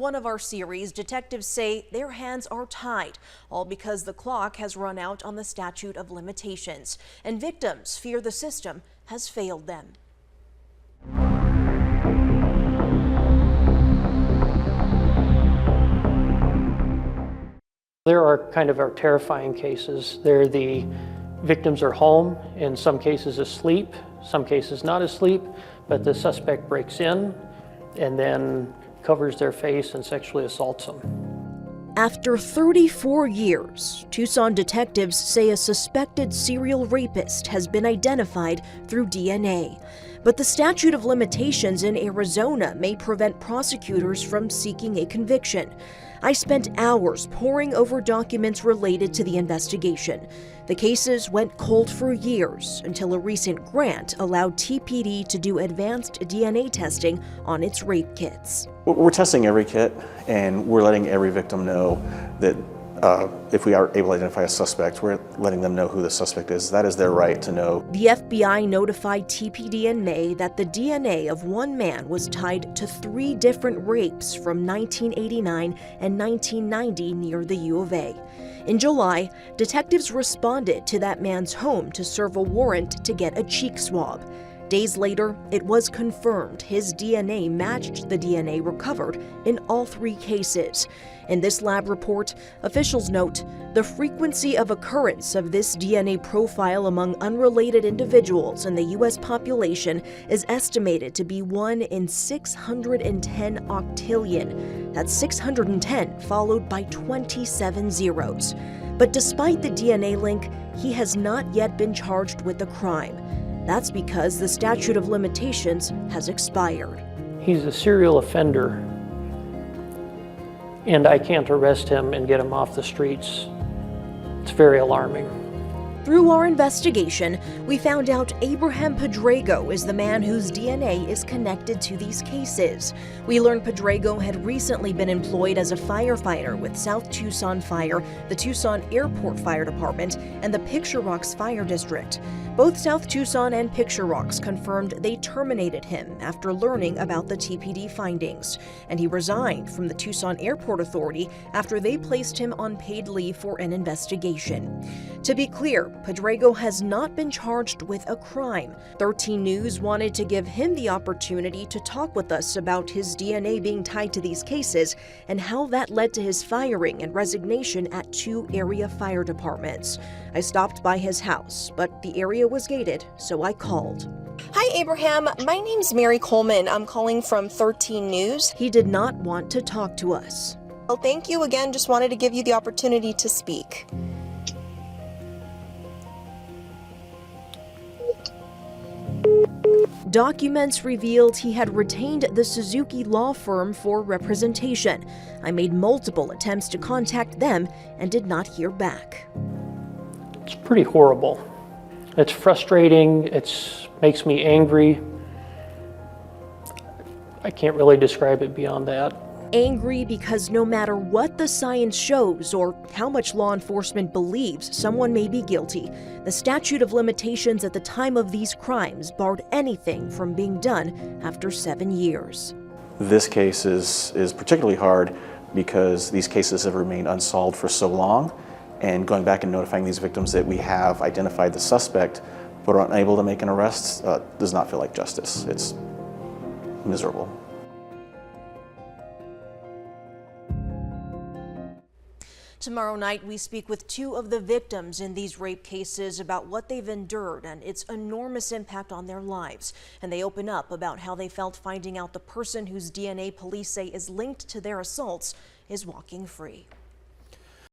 One of our series, detectives say their hands are tied, all because the clock has run out on the statute of limitations, and victims fear the system has failed them. There are kind of our terrifying cases. They're the victims are home, in some cases asleep, some cases not asleep, but the suspect breaks in and then covers their face and sexually assaults them. After 34 years, Tucson detectives say a suspected serial rapist has been identified through DNA. But the statute of limitations in Arizona may prevent prosecutors from seeking a conviction. I spent hours poring over documents related to the investigation. The cases went cold for years until a recent grant allowed TPD to do advanced DNA testing on its rape kits. We're testing every kit, and we're letting every victim know that if we are able to identify a suspect, we're letting them know who the suspect is. That is their right to know. The FBI notified TPD in May that the DNA of one man was tied to 3 different rapes from 1989 and 1990 near the U of A. In July, detectives responded to that man's home to serve a warrant to get a cheek swab. Days later, it was confirmed his DNA matched the DNA recovered in all 3 cases. In this lab report, officials note the frequency of occurrence of this DNA profile among unrelated individuals in the U.S. population is estimated to be 1 in 610 octillion. That's 610 followed by 27 zeros. But despite the DNA link, he has not yet been charged with the crime. That's because the statute of limitations has expired. He's a serial offender, and I can't arrest him and get him off the streets. It's very alarming. Through our investigation, we found out Abraham Pedrego is the man whose DNA is connected to these cases. We learned Pedrego had recently been employed as a firefighter with South Tucson Fire, the Tucson Airport Fire Department, and the Picture Rocks Fire District. Both South Tucson and Picture Rocks confirmed they terminated him after learning about the TPD findings, and he resigned from the Tucson Airport Authority after they placed him on paid leave for an investigation. To be clear, Pedrego has not been charged with a crime. 13 News wanted to give him the opportunity to talk with us about his DNA being tied to these cases and how that led to his firing and resignation at 2 area fire departments. I stopped by his house, but the area was gated, so I called. Hi, Abraham. My name's Mary Coleman. I'm calling from 13 News. He did not want to talk to us. Well, thank you again. Just wanted to give you the opportunity to speak. Documents revealed he had retained the Suzuki law firm for representation. I made multiple attempts to contact them and did not hear back. It's pretty horrible. It's frustrating. It makes me angry. I can't really describe it beyond that. Angry because no matter what the science shows or how much law enforcement believes someone may be guilty, the statute of limitations at the time of these crimes barred anything from being done after 7 years. This case is particularly hard because these cases have remained unsolved for so long, and going back and notifying these victims that we have identified the suspect but are unable to make an arrest does not feel like justice. It's miserable. Tomorrow night, we speak with 2 of the victims in these rape cases about what they've endured and its enormous impact on their lives. And they open up about how they felt finding out the person whose DNA police say is linked to their assaults is walking free.